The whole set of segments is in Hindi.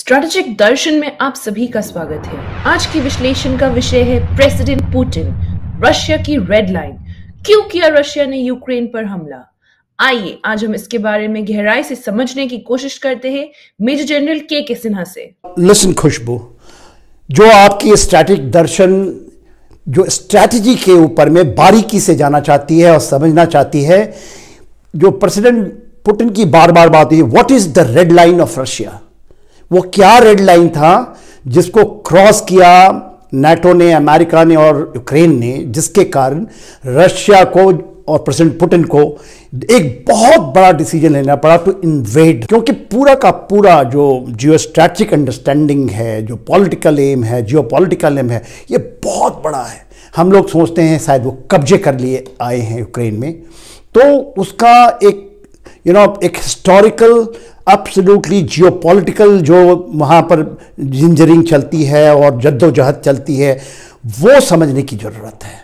स्ट्रैटेजिक दर्शन में आप सभी का स्वागत है। आज की विश्लेषण का विषय है प्रेसिडेंट पुतिन, रशिया की रेड लाइन। क्यों किया रशिया ने यूक्रेन पर हमला? आइए आज हम इसके बारे में गहराई से समझने की कोशिश करते हैं मेजर जनरल के सिन्हा से। लिसन खुशबू, जो आपकी स्ट्रैटेजिक दर्शन जो स्ट्रैटेजी के ऊपर में बारीकी से जाना चाहती है और समझना चाहती है, जो प्रेसिडेंट पुतिन की बार बार बात है, what is the red line of Russia. वो क्या रेड लाइन था जिसको क्रॉस किया नाटो ने, अमेरिका ने और यूक्रेन ने, जिसके कारण रशिया को और प्रेसिडेंट पुतिन को एक बहुत बड़ा डिसीजन लेना पड़ा टू इन्वेड। क्योंकि पूरा का पूरा जो जियो स्ट्रैटेजिक अंडरस्टैंडिंग है, जो पॉलिटिकल एम है, जियो पॉलिटिकल एम है, ये बहुत बड़ा है। हम लोग सोचते हैं शायद वो कब्जे कर लिए आए हैं यूक्रेन में, तो उसका एक एक हिस्टोरिकल एब्सोल्युटली जियोपॉलिटिकल जो वहाँ पर जिंजरिंग चलती है और जद्दोजहद चलती है, वो समझने की ज़रूरत है।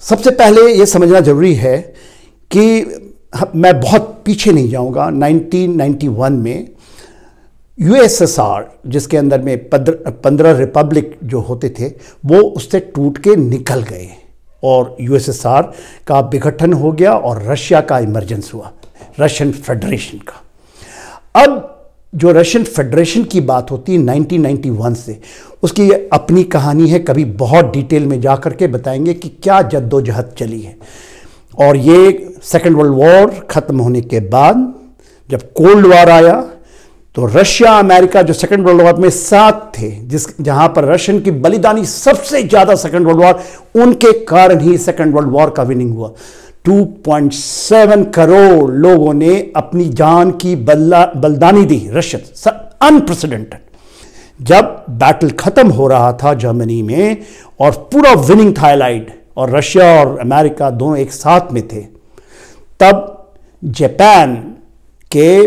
सबसे पहले ये समझना ज़रूरी है कि मैं बहुत पीछे नहीं जाऊँगा। 1991 में यूएसएसआर, जिसके अंदर में 15 रिपब्लिक जो होते थे, वो उससे टूट के निकल गए और यूएसएसआर का विघटन हो गया और रशिया का इमरजेंस हुआ, रशियन फेडरेशन का। अब जो रशियन फेडरेशन की बात होती है 1991 से, उसकी अपनी कहानी है, कभी बहुत डिटेल में जा कर के बताएंगे कि क्या जद्दोजहद चली है। और ये सेकेंड वर्ल्ड वॉर ख़त्म होने के बाद जब कोल्ड वॉर आया, तो रशिया अमेरिका जो सेकेंड वर्ल्ड वॉर में साथ थे, जहां पर रशियन की बलिदानी सबसे ज़्यादा सेकेंड वर्ल्ड वॉर, उनके कारण ही सेकेंड वर्ल्ड वॉर का विनिंग हुआ। 2.7 करोड़ लोगों ने अपनी जान की बलिदानी दी, रशियन, अनप्रेसिडेंटेड। जब बैटल खत्म हो रहा था जर्मनी में और पूरा विनिंग था एलाइड, और रशिया और अमेरिका दोनों एक साथ में थे, तब जापान के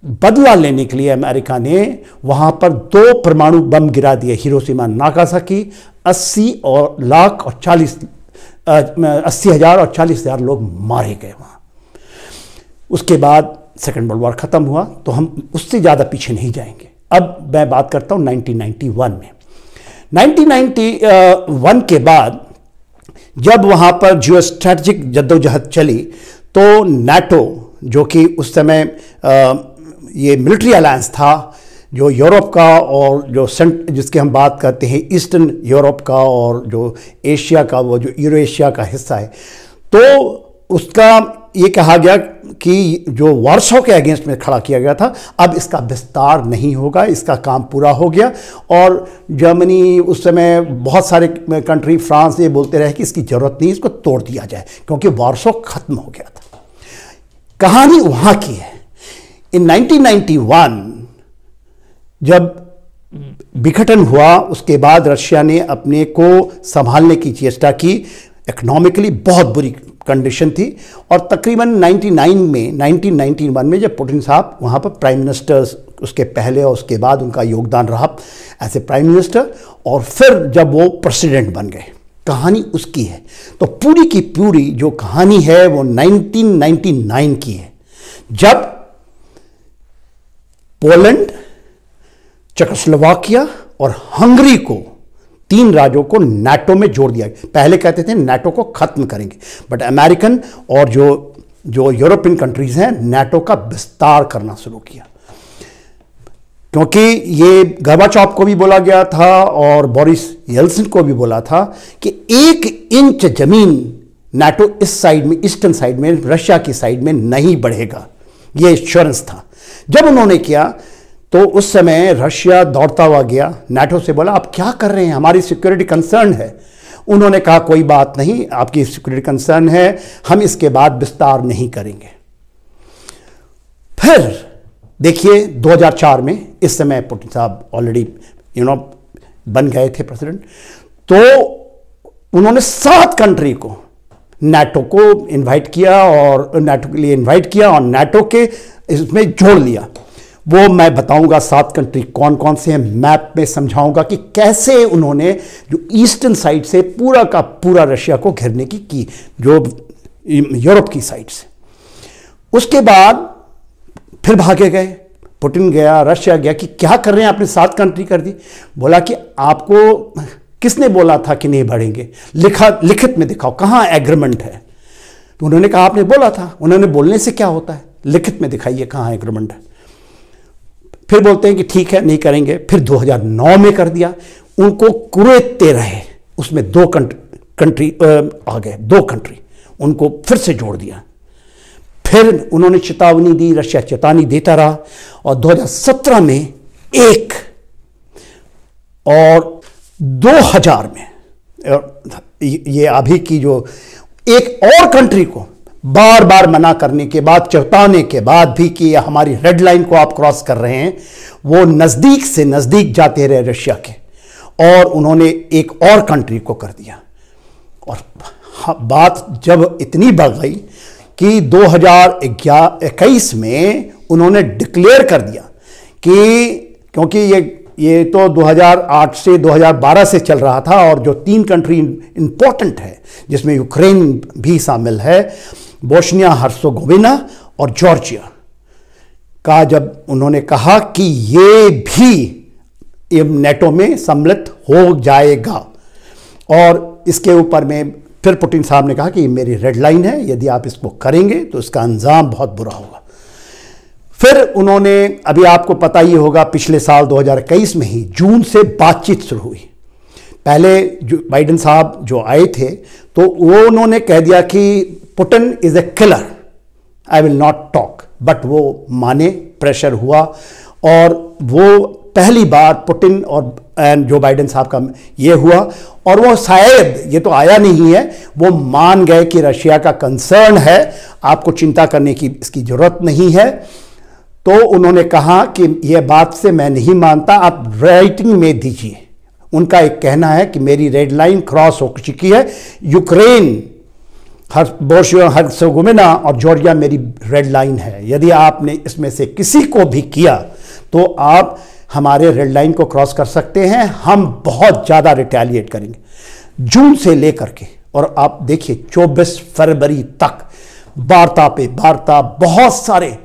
बदला लेने के लिए अमेरिका ने वहां पर 2 परमाणु बम गिरा दिए, हिरोशिमा नागासाकी। 80,000 और 40,000 लोग मारे गए वहां। उसके बाद सेकेंड वर्ल्ड वॉर खत्म हुआ, तो हम उससे ज़्यादा पीछे नहीं जाएंगे। अब मैं बात करता हूं 1991 में। 1991 के बाद जब वहां पर जियो स्ट्रैटेजिक जद्दोजहद चली, तो नाटो, जो कि उस समय ये मिलिट्री अलायंस था, जो यूरोप का और जो जिसके हम बात करते हैं ईस्टर्न यूरोप का और जो एशिया का, वो जो यूरोएशिया का हिस्सा है, तो उसका ये कहा गया कि जो वार्सो के अगेंस्ट में खड़ा किया गया था, अब इसका विस्तार नहीं होगा, इसका काम पूरा हो गया। और जर्मनी, उस समय बहुत सारे कंट्री, फ्रांस, ये बोलते रहे कि इसकी ज़रूरत नहीं, इसको तोड़ दिया जाए, क्योंकि वार्सो खत्म हो गया था। कहानी वहाँ की है। इन 1991 जब विघटन हुआ, उसके बाद रशिया ने अपने को संभालने की चेष्टा की। इकोनॉमिकली बहुत बुरी कंडीशन थी, और तकरीबन 1991 में जब पुतिन साहब वहाँ पर प्राइम मिनिस्टर, उसके पहले और उसके बाद उनका योगदान रहा ऐसे प्राइम मिनिस्टर, और फिर जब वो प्रेसिडेंट बन गए, कहानी उसकी है। तो पूरी की पूरी जो कहानी है वो 1999 की है, जब पोलैंड, चेकोस्लोवाकिया और हंगरी को, 3 राज्यों को नाटो में जोड़ दिया। पहले कहते थे नाटो को खत्म करेंगे, बट अमेरिकन और जो यूरोपियन कंट्रीज हैं, नाटो का विस्तार करना शुरू किया। क्योंकि ये गोर्बाचोव को भी बोला गया था और बोरिस येल्सिन को भी बोला था कि 1 इंच जमीन नाटो इस साइड में, ईस्टर्न साइड में, रशिया की साइड में नहीं बढ़ेगा, ये एश्योरेंस था। जब उन्होंने किया तो उस समय रशिया दौड़ता हुआ गया, नाटो से बोला, आप क्या कर रहे हैं, हमारी सिक्योरिटी कंसर्न है। उन्होंने कहा, कोई बात नहीं, आपकी सिक्योरिटी कंसर्न है, हम इसके बाद विस्तार नहीं करेंगे। फिर देखिए 2004 में, इस समय पुतिन साहब ऑलरेडी बन गए थे प्रेसिडेंट, तो उन्होंने 7 कंट्री को नाटो को इनवाइट किया, और नाटो के लिए इनवाइट किया और नाटो के इसमें जोड़ लिया। वो मैं बताऊंगा 7 कंट्री कौन कौन से हैं, मैप में समझाऊंगा कि कैसे उन्होंने जो ईस्टर्न साइड से पूरा का पूरा रशिया को घेरने की, जो यूरोप की साइड से। उसके बाद फिर भागे गए, पुतिन गया, रशिया गया कि क्या कर रहे हैं, आपने 7 कंट्री कर दी। बोला कि आपको किसने बोला था कि नहीं बढ़ेंगे, लिखित में दिखाओ, कहाँ एग्रीमेंट है। तो उन्होंने कहा आपने बोला था। उन्होंने बोलने से क्या होता है, लिखित में दिखाइए कहाँ एग्रीमेंट है। फिर बोलते हैं कि ठीक है नहीं करेंगे। फिर 2009 में कर दिया। उनको कुरेदते रहे, उसमें 2 कंट्री आ गए, 2 कंट्री उनको फिर से जोड़ दिया। फिर उन्होंने चेतावनी दी, रशिया चेतावनी देता रहा, और 2017 में 1 और 2000 में ये अभी की जो एक और कंट्री को बार बार मना करने के बाद, चेतावने के बाद भी कि हमारी रेड लाइन को आप क्रॉस कर रहे हैं, वो नजदीक से नजदीक जाते रहे रशिया के, और उन्होंने एक और कंट्री को कर दिया। और बात जब इतनी बढ़ गई कि 2021 में उन्होंने डिक्लेयर कर दिया कि, क्योंकि ये तो 2008 से 2012 से चल रहा था, और जो 3 कंट्री इंपॉर्टेंट है जिसमें यूक्रेन भी शामिल है, बोस्निया हर्सोगोविना और जॉर्जिया का, जब उन्होंने कहा कि ये भी नेटो में सम्मिलित हो जाएगा, और इसके ऊपर में फिर पुतिन साहब ने कहा कि ये मेरी रेड लाइन है, यदि आप इसको करेंगे तो इसका अंजाम बहुत बुरा होगा। फिर उन्होंने, अभी आपको पता ही होगा, पिछले साल 2021 में ही जून से बातचीत शुरू हुई। पहले जो बाइडेन साहब जो आए थे तो वो उन्होंने कह दिया कि Putin is a killer, I will not talk, but वो माने, प्रेशर हुआ, और वो पहली बार पुतिन और जो बाइडेन साहब का ये हुआ, और वो शायद, ये तो आया नहीं है, वो मान गए कि रशिया का कंसर्न है, आपको चिंता करने की इसकी जरूरत नहीं है। तो उन्होंने कहा कि यह बात से मैं नहीं मानता, आप राइटिंग में दीजिए। उनका एक कहना है कि मेरी रेड लाइन क्रॉस हो चुकी है, यूक्रेन, बोस्निया हर्सोगोविना और जॉर्जिया मेरी रेड लाइन है, यदि आपने इसमें से किसी को भी किया तो आप हमारे रेड लाइन को क्रॉस कर सकते हैं, हम बहुत ज़्यादा रिटेलिएट करेंगे। जून से लेकर के, और आप देखिए 24 फरवरी तक वार्ता पे वार्ता, बहुत सारे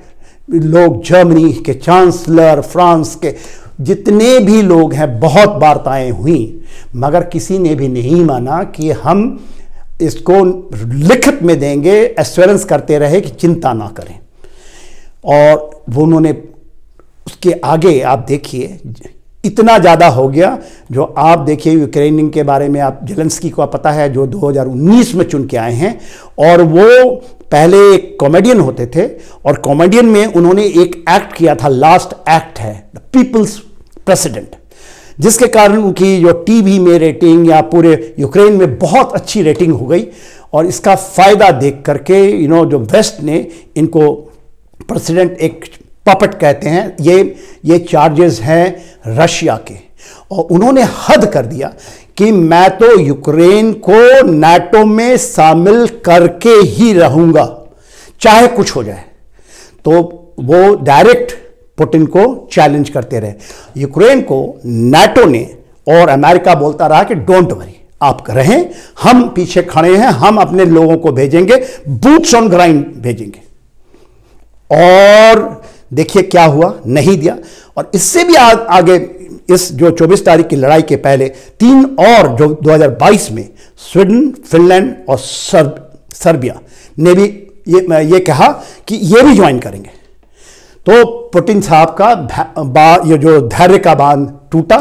लोग, जर्मनी के चांसलर, फ्रांस के जितने भी लोग हैं, बहुत वार्ताएं हुई, मगर किसी ने भी नहीं माना कि हम इसको लिखित में देंगे, एश्योरेंस करते रहे कि चिंता ना करें। और वो उन्होंने उसके आगे आप देखिए इतना ज़्यादा हो गया, जो आप देखिए यूक्रेन के बारे में, आप जेलेंस्की को पता है, जो 2019 में चुन के आए हैं, और वो पहले एक कॉमेडियन होते थे, और कॉमेडियन में उन्होंने एक एक्ट किया था, लास्ट एक्ट है द पीपल्स प्रेसिडेंट, जिसके कारण उनकी जो टीवी में रेटिंग या पूरे यूक्रेन में बहुत अच्छी रेटिंग हो गई। और इसका फायदा देख करके जो वेस्ट ने इनको प्रेसिडेंट, एक पपेट कहते हैं, ये चार्जेस हैं रशिया के, और उन्होंने हद कर दिया कि मैं तो यूक्रेन को नाटो में शामिल करके ही रहूंगा, चाहे कुछ हो जाए। तो वो डायरेक्ट पुतिन को चैलेंज करते रहे। यूक्रेन को नाटो ने और अमेरिका बोलता रहा कि डोंट वरी, आप रहें, हम पीछे खड़े हैं, हम अपने लोगों को भेजेंगे, बूट्स ऑन ग्राउंड भेजेंगे। और देखिए क्या हुआ, नहीं दिया। और इससे भी आगे, इस जो 24 तारीख की लड़ाई के पहले 3 और जो 2022 में स्वीडन, फिनलैंड और सर्बिया ने भी ये कहा कि ये भी ज्वाइन करेंगे। तो पुतिन साहब का ये जो धैर्य का बांध टूटा,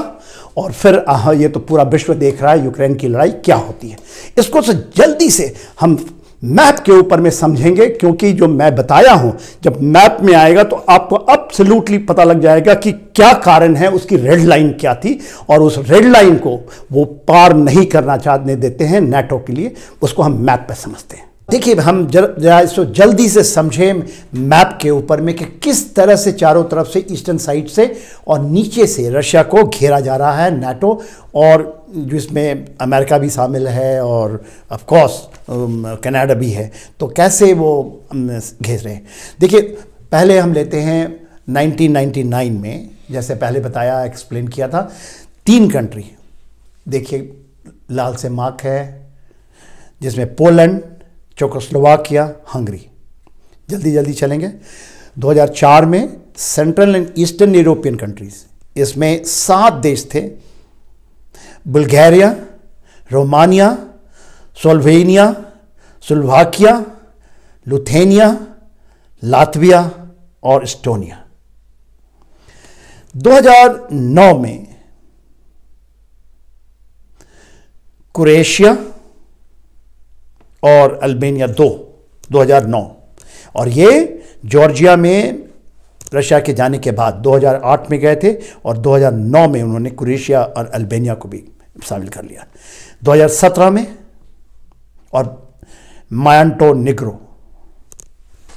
और फिर ये तो पूरा विश्व देख रहा है यूक्रेन की लड़ाई क्या होती है। इसको से जल्दी से हम मैप के ऊपर में समझेंगे, क्योंकि जो मैं बताया हूं, जब मैप में आएगा तो आपको एब्सोल्युटली पता लग जाएगा कि क्या कारण है, उसकी रेड लाइन क्या थी, और उस रेड लाइन को वो पार नहीं करना चाहने देते हैं नाटो के लिए। उसको हम मैप पे समझते हैं। देखिए, हम जरा इसको जल्दी से समझें मैप के ऊपर में कि किस तरह से चारों तरफ से ईस्टर्न साइड से और नीचे से रशिया को घेरा जा रहा है नाटो, और जिसमें अमेरिका भी शामिल है और ऑफ कोर्स कनाडा भी है। तो कैसे वो घेर रहे हैं, देखिए पहले हम लेते हैं 1999 में, जैसे पहले बताया, एक्सप्लेन किया था, 3 कंट्री देखिए लाल से मार्क है, जिसमें पोलैंड, चेकोस्लोवाकिया, हंगरी। जल्दी जल्दी चलेंगे। 2004 में central and eastern European countries, इसमें 7 देश थे, Bulgaria, Romania, Slovenia, Slovakia, Lithuania, Latvia और एस्टोनिया। 2009 में क्रोएशिया और अल्बानिया 2009, और ये जॉर्जिया में रशिया के जाने के बाद 2008 में गए थे और 2009 में उन्होंने क्रोएशिया और अल्बानिया को भी शामिल कर लिया। 2017 में और मोंटेनेग्रो,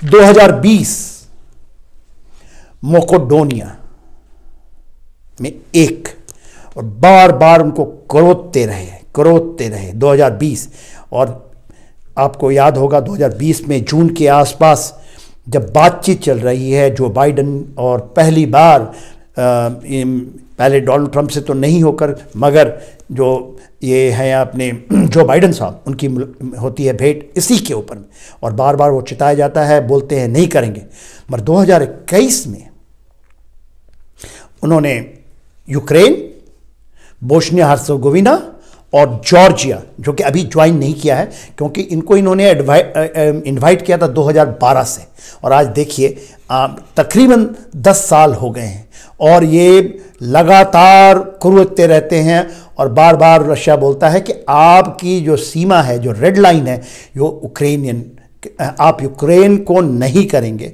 2020 मोकोडोनिया में एक, और बार बार उनको करोड़ते रहे 2020। और आपको याद होगा 2020 में जून के आसपास जब बातचीत चल रही है जो बाइडन और पहली बार पहले डोनाल्ड ट्रंप से तो नहीं होकर, मगर जो ये हैं अपने जो बाइडन साहब, उनकी होती है भेंट इसी के ऊपर में, और बार बार वो चिताया जाता है, बोलते हैं नहीं करेंगे। मगर 2021 में उन्होंने यूक्रेन, बोस्निया हर्जेगोविना और जॉर्जिया, जो कि अभी ज्वाइन नहीं किया है क्योंकि इनको इन्होंने इनवाइट किया था 2012 से, और आज देखिए तकरीबन 10 साल हो गए हैं और ये लगातार कुर्रते रहते हैं। और बार बार रशिया बोलता है कि आपकी जो सीमा है, जो रेड लाइन है, जो यूक्रेनियन, आप यूक्रेन को नहीं करेंगे,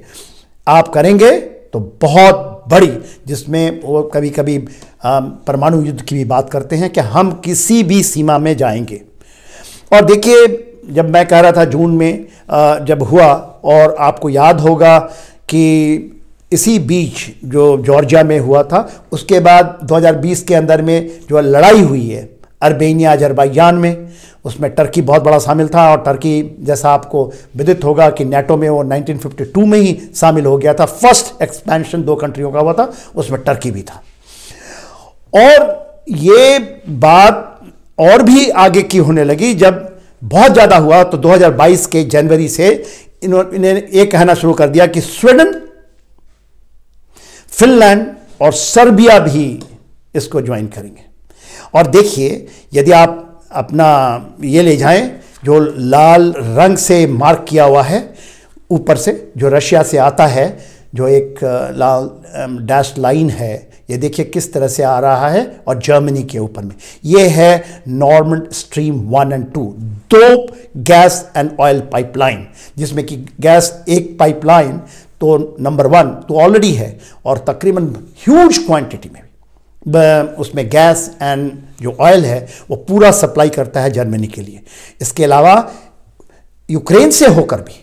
आप करेंगे तो बहुत बड़ी, जिसमें वो कभी कभी परमाणु युद्ध की भी बात करते हैं कि हम किसी भी सीमा में जाएंगे। और देखिए, जब मैं कह रहा था जून में जब हुआ, और आपको याद होगा कि इसी बीच जो जॉर्जिया में हुआ था, उसके बाद 2020 के अंदर में जो लड़ाई हुई है अर्मेनिया अजरबैजान में, उसमें टर्की बहुत बड़ा शामिल था। और टर्की, जैसा आपको विदित होगा कि नाटो में वो 1952 में ही शामिल हो गया था। फर्स्ट एक्सपेंशन 2 कंट्रियों का हुआ था, उसमें टर्की भी था। और ये बात और भी आगे की होने लगी। जब बहुत ज़्यादा हुआ तो 2022 के जनवरी से इन्होंने ये कहना शुरू कर दिया कि स्वीडन, फिनलैंड और सर्बिया भी इसको ज्वाइन करेंगे। और देखिए, यदि आप अपना ये ले जाएं, जो लाल रंग से मार्क किया हुआ है ऊपर से, जो रशिया से आता है, जो एक लाल डैश लाइन है, ये देखिए किस तरह से आ रहा है, और जर्मनी के ऊपर में ये है नॉर्मन स्ट्रीम 1 और 2, 2 गैस एंड ऑयल पाइपलाइन, जिसमें कि गैस एक पाइपलाइन तो नंबर 1 तो ऑलरेडी है, और तकरीबन ह्यूज क्वांटिटी में उसमें गैस एंड जो ऑयल है वो पूरा सप्लाई करता है जर्मनी के लिए। इसके अलावा यूक्रेन से होकर भी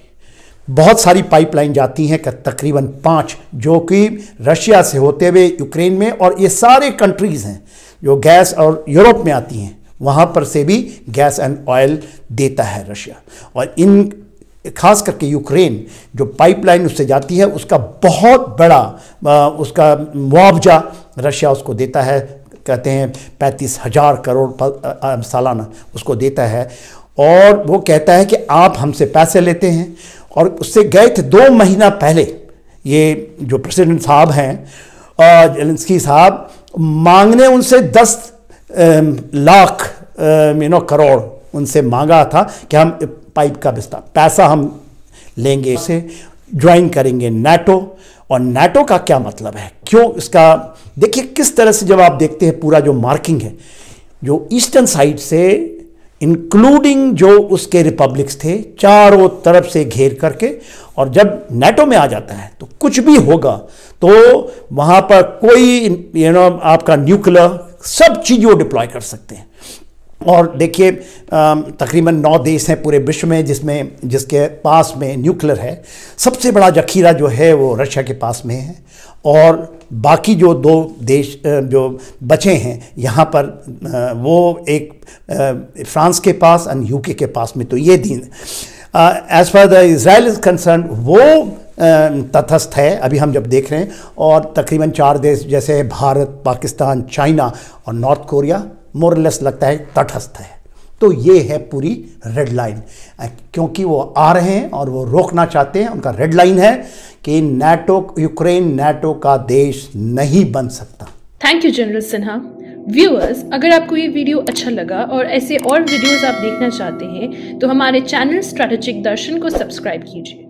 बहुत सारी पाइपलाइन जाती हैं, तकरीबन 5, जो कि रशिया से होते हुए यूक्रेन में, और ये सारे कंट्रीज़ हैं जो गैस और यूरोप में आती हैं, वहाँ पर से भी गैस एंड ऑयल देता है रशिया। और इन खास करके यूक्रेन जो पाइपलाइन उससे जाती है, उसका बहुत बड़ा उसका मुआवजा रशिया उसको देता है, कहते हैं 35,000 करोड़ सालाना उसको देता है। और वो कहता है कि आप हमसे पैसे लेते हैं, और उससे गए थे 2 महीना पहले, ये जो प्रेसिडेंट साहब हैं जेलेंस्की साहब, मांगने उनसे 10 लाख करोड़ उनसे मांगा था कि हम पाइप का पैसा हम लेंगे, इसे ज्वाइन करेंगे नाटो। और नाटो का क्या मतलब है, क्यों इसका, देखिए किस तरह से जब आप देखते हैं पूरा जो मार्किंग है, जो ईस्टर्न साइड से इंक्लूडिंग जो उसके रिपब्लिक्स थे, चारों तरफ से घेर करके, और जब नाटो में आ जाता है तो कुछ भी होगा तो वहाँ पर कोई आपका न्यूक्लियर सब चीज़ वो डिप्लॉय कर सकते हैं। और देखिए तकरीबन 9 देश हैं पूरे विश्व में जिसके पास में न्यूक्लियर है। सबसे बड़ा जखीरा जो है वो रशिया के पास में है, और बाकी जो 2 देश जो बचे हैं यहाँ पर वो एक फ्रांस के पास और यूके के पास में। तो ये दिन as far the Israel is concern वो तटस्थ है अभी हम जब देख रहे हैं, और तकरीबन 4 देश जैसे भारत, पाकिस्तान, चाइना और नॉर्थ कोरिया मोरलेस लगता है तटस्थ है। तो ये है पूरी रेड लाइन, क्योंकि वो आ रहे हैं और वो रोकना चाहते हैं। उनका रेड लाइन है कि यूक्रेन नाटो का देश नहीं बन सकता। Thank you general Sinha. Viewers, अगर आपको ये वीडियो अच्छा लगा और ऐसे और वीडियोस आप देखना चाहते हैं तो हमारे चैनल स्ट्रैटेजिक दर्शन को सब्सक्राइब कीजिए।